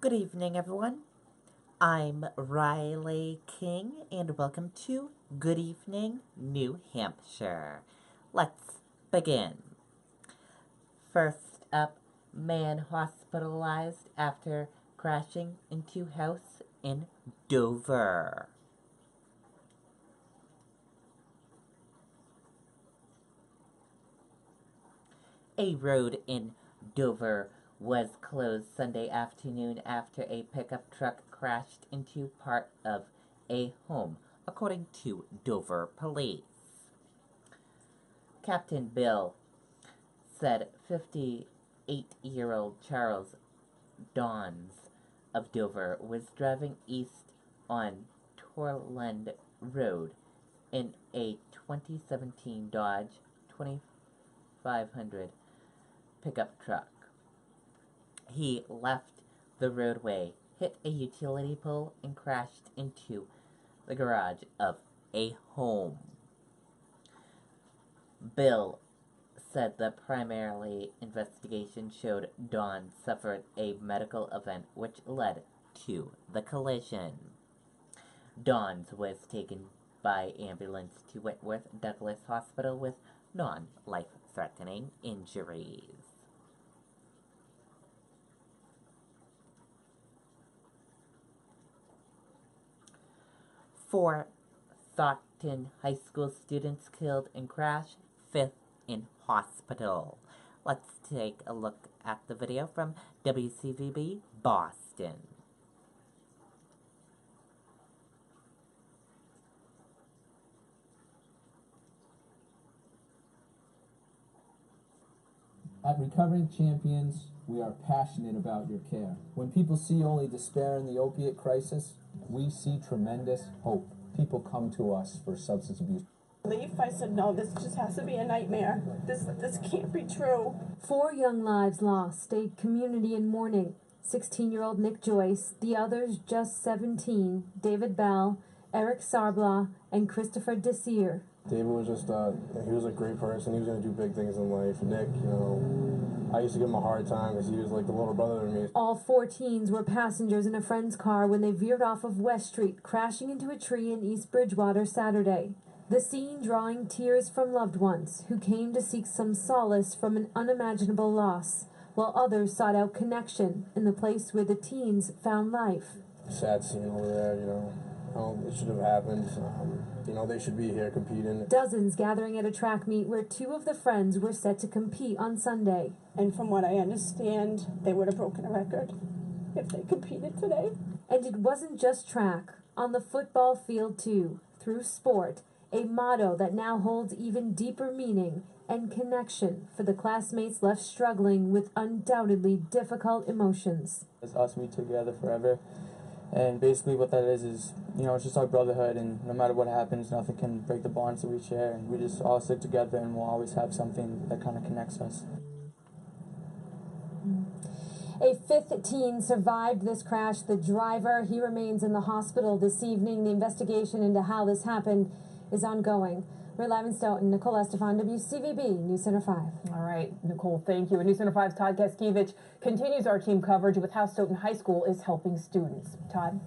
Good evening, everyone. I'm Riley King, and welcome to Good Evening, New Hampshire. Let's begin. First up, man hospitalized after crashing into house in Dover. A road in Dover was closed Sunday afternoon after a pickup truck crashed into part of a home, according to Dover police. Captain Bill said 58-year-old Charles Dawns of Dover was driving east on Torland Road in a 2017 Dodge 2500 pickup truck. He left the roadway, hit a utility pole, and crashed into the garage of a home. Bill said the primary investigation showed Dawn suffered a medical event which led to the collision. Dawn was taken by ambulance to Whitworth Douglas Hospital with non-life-threatening injuries. Four Thornton High School students killed in crash, fifth in hospital. Let's take a look at the video from WCVB Boston. At Recovering Champions, we are passionate about your care. When people see only despair in the opiate crisis, we see tremendous hope. People come to us for substance abuse. I said, no, this just has to be a nightmare. This can't be true. 4 young lives lost, a community in mourning. 16-year-old Nick Joyce, the others just 17, David Bell, Eric Sarbla, and Christopher Desir. David was just, he was a great person. He was going to do big things in life. Nick, I used to give him a hard time because he was like the little brother to me. All 4 teens were passengers in a friend's car when they veered off of West Street, crashing into a tree in East Bridgewater Saturday. The scene drawing tears from loved ones who came to seek some solace from an unimaginable loss, while others sought out connection in the place where the teens found life. Sad scene over there, it should have happened. They should be here competing. Dozens gathering at a track meet where 2 of the friends were set to compete on Sunday. And from what I understand, they would have broken a record if they competed today. And it wasn't just track. On the football field too, through sport, a motto that now holds even deeper meaning and connection for the classmates left struggling with undoubtedly difficult emotions. It's us, we together forever. And basically what that is, it's just our brotherhood, and no matter what happens, nothing can break the bonds that we share, and we just all stick together, and we'll always have something that kind of connects us. A 5th teen survived this crash. The driver, he remains in the hospital this evening. The investigation into how this happened is ongoing. We're live in Stoughton. Nicole Estefan, WCVB News Center 5. All right, Nicole, thank you. And News Center 5's Todd Kaskiewicz continues our team coverage with how Stoughton High School is helping students. Todd?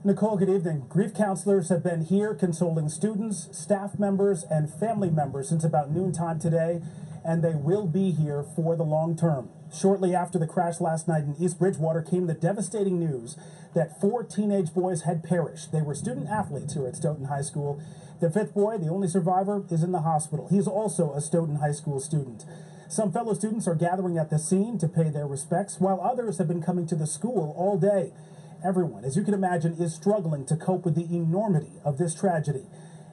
Nicole, good evening. Grief counselors have been here consoling students, staff members, and family members since about noontime today, and they will be here for the long term. Shortly after the crash last night in East Bridgewater came the devastating news that 4 teenage boys had perished. They were student athletes here at Stoughton High School. The 5th boy, the only survivor, is in the hospital. He is also a Stoughton High School student. Some fellow students are gathering at the scene to pay their respects, while others have been coming to the school all day. Everyone, as you can imagine, is struggling to cope with the enormity of this tragedy.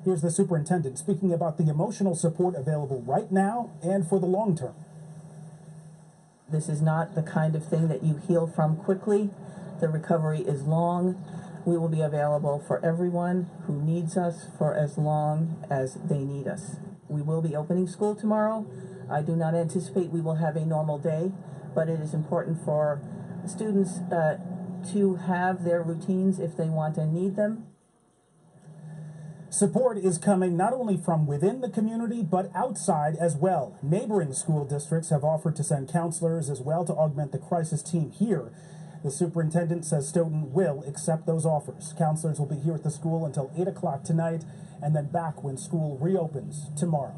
Here's the superintendent speaking about the emotional support available right now and for the long term. This is not the kind of thing that you heal from quickly. The recovery is long. We will be available for everyone who needs us for as long as they need us. We will be opening school tomorrow. I do not anticipate we will have a normal day, but it is important for students to have their routines if they want and need them. Support is coming not only from within the community, but outside as well. Neighboring school districts have offered to send counselors as well to augment the crisis team here. The superintendent says Stoughton will accept those offers. Counselors will be here at the school until 8 o'clock tonight and then back when school reopens tomorrow.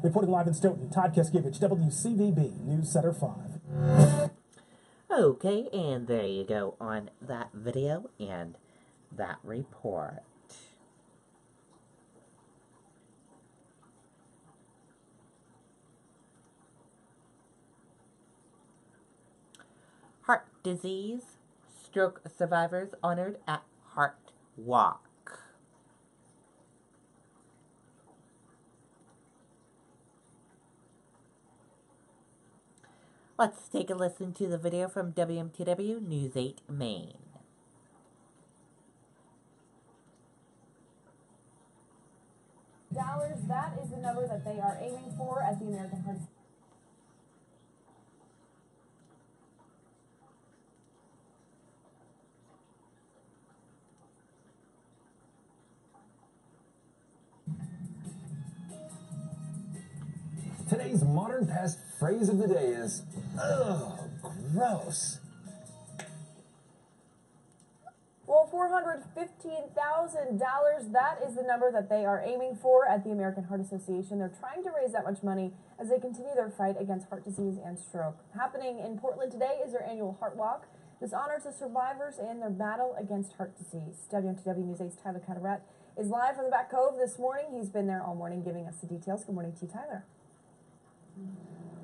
Reporting live in Stoughton, Todd Keskevich, WCVB News Center 5. Okay, and there you go on that video and that report. Heart disease, stroke survivors honored at Heart Walk. Let's take a listen to the video from WMTW News 8 Maine. Dollars, that is the number that they are aiming for at the American Heart. Today's modern pest phrase of the day is, ugh, gross. Well, $415,000, that is the number that they are aiming for at the American Heart Association. They're trying to raise that much money as they continue their fight against heart disease and stroke. Happening in Portland today is their annual Heart Walk. This honors the survivors in their battle against heart disease. WMTW News 8's Tyler Carteret is live from the Back Cove this morning. He's been there all morning giving us the details. Good morning to you, Tyler.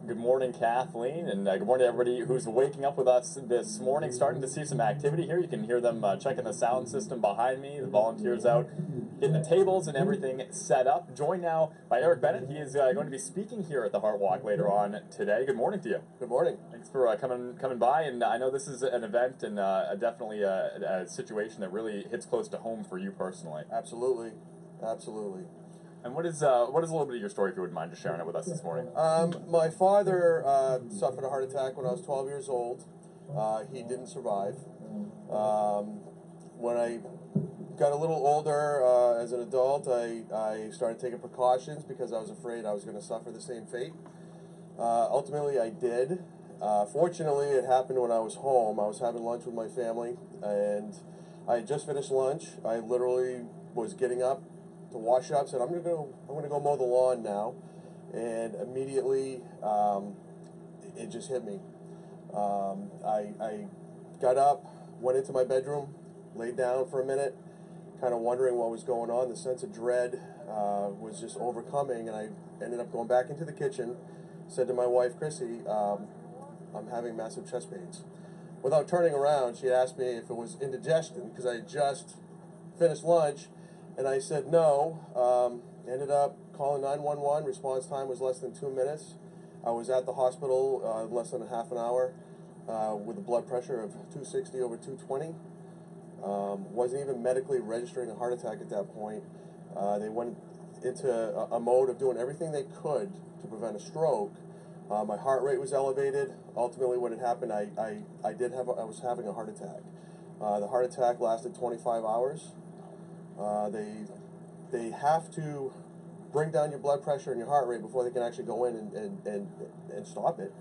Good morning, Kathleen, and good morning to everybody who's waking up with us this morning. Starting to see some activity here. You can hear them checking the sound system behind me. The volunteers out getting the tables and everything set up. Joined now by Eric Bennett. He is going to be speaking here at the Heart Walk later on today. Good morning to you. Good morning. Thanks for coming by. And I know this is an event and definitely a situation that really hits close to home for you personally. Absolutely, absolutely. And what is a little bit of your story, if you wouldn't mind just sharing it with us this morning? My father suffered a heart attack when I was 12 years old. He didn't survive. When I got a little older as an adult, I started taking precautions because I was afraid I was going to suffer the same fate. Ultimately, I did. Fortunately, it happened when I was home. I was having lunch with my family, and I had just finished lunch. I literally was getting up to wash up, said I'm gonna go mow the lawn now, and immediately it just hit me. I got up, went into my bedroom, laid down for a minute, kind of wondering what was going on. The sense of dread was just overcoming, and I ended up going back into the kitchen, said to my wife, Chrissy, I'm having massive chest pains. Without turning around, she asked me if it was indigestion, because I had just finished lunch. And I said no. Ended up calling 911. Response time was less than 2 minutes. I was at the hospital in less than a half an hour with a blood pressure of 260 over 220. Wasn't even medically registering a heart attack at that point. They went into a mode of doing everything they could to prevent a stroke. My heart rate was elevated. Ultimately, when it happened, I was having a heart attack. The heart attack lasted 25 hours. They have to bring down your blood pressure and your heart rate before they can actually go in and stop it.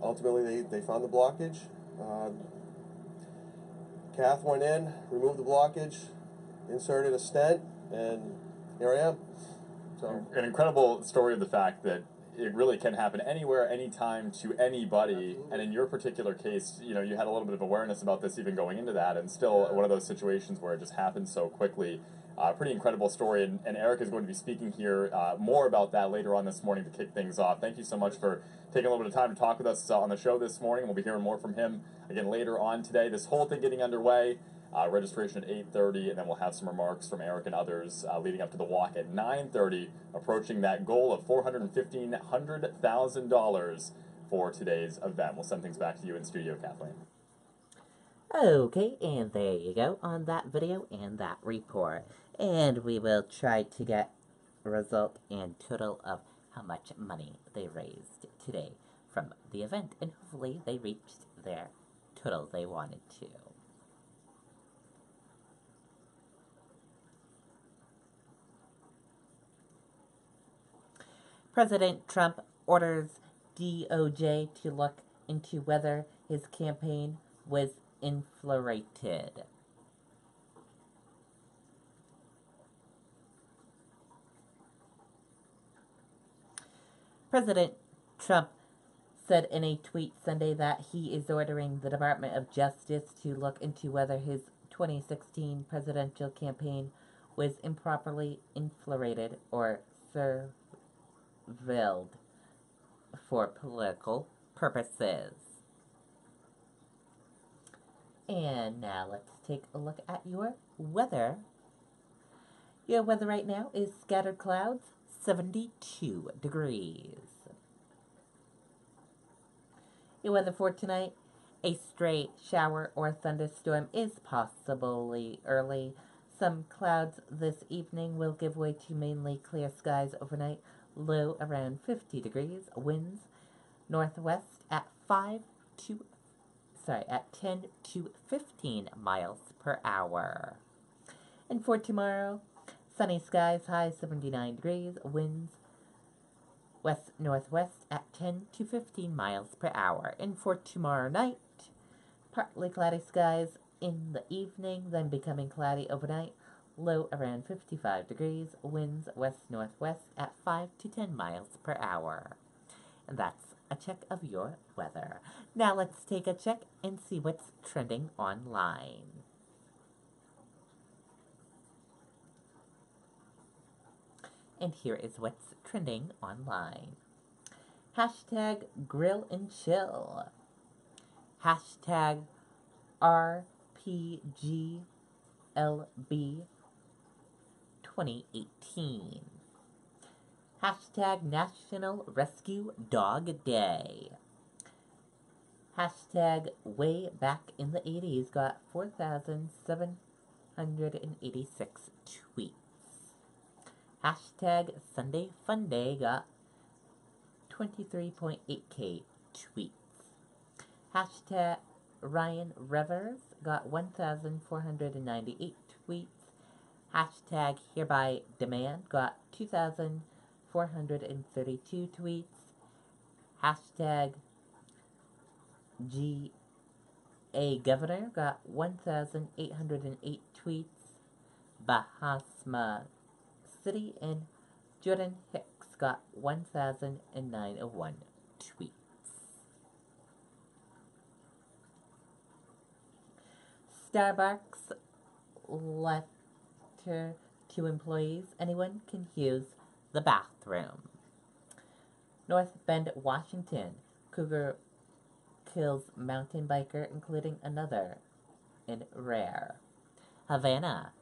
Ultimately, they found the blockage. Cath went in, removed the blockage, inserted a stent, and here I am. So an incredible story of the fact that it really can happen anywhere, anytime, to anybody. Absolutely. And in your particular case, you had a little bit of awareness about this even going into that, and still one of those situations where it just happens so quickly. Pretty incredible story, and Eric is going to be speaking here more about that later on this morning to kick things off. Thank you so much for taking a little bit of time to talk with us on the show this morning. We'll be hearing more from him again later on today. This whole thing getting underway. Registration at 8:30, and then we'll have some remarks from Eric and others leading up to the walk at 9:30, approaching that goal of $415,000 for today's event. We'll send things back to you in studio, Kathleen. Okay, and there you go on that video and that report. And we will try to get a result and total of how much money they raised today from the event, and hopefully they reached their total they wanted to. President Trump orders DOJ to look into whether his campaign was infiltrated. President Trump said in a tweet Sunday that he is ordering the Department of Justice to look into whether his 2016 presidential campaign was improperly infiltrated or surveilled for political purposes. And now let's take a look at your weather. Your weather right now is scattered clouds, 72 degrees. Your weather for tonight, a stray shower or thunderstorm is possibly early. Some clouds this evening will give way to mainly clear skies overnight. Low around 50 degrees. Winds northwest at 10 to 15 miles per hour. And for tomorrow, sunny skies, high 79 degrees. Winds west-northwest at 10 to 15 miles per hour. And for tomorrow night, partly cloudy skies in the evening, then becoming cloudy overnight. Low around 55 degrees. Winds west-northwest at 5 to 10 miles per hour. And that's a check of your weather. Now let's take a check and see what's trending online. And here is what's trending online. Hashtag grill and chill. Hashtag RPGLB 2018. Hashtag National Rescue Dog Day. Hashtag way back in the 80s got 4,786 tweets. Hashtag Sunday Fun Day got 23.8k tweets. Hashtag Ryan Revers got 1,498 tweets. Hashtag Hereby Demand got 2,432 tweets. Hashtag GA Governor got 1,808 tweets. Bahasma City and Jordan Hicks got 1,091 tweets. Starbucks letter to employees, anyone can use the bathroom. North Bend, Washington, cougar kills mountain biker, including another in rare. Havana,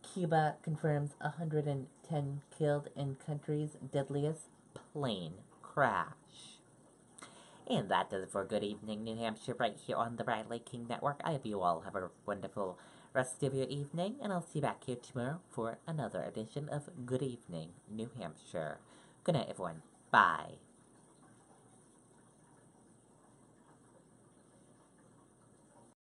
Cuba confirms 110 killed in country's deadliest plane crash. And that does it for Good Evening New Hampshire right here on the Bradley King Network. I hope you all have a wonderful rest of your evening, and I'll see you back here tomorrow for another edition of Good Evening New Hampshire. Good night, everyone. Bye.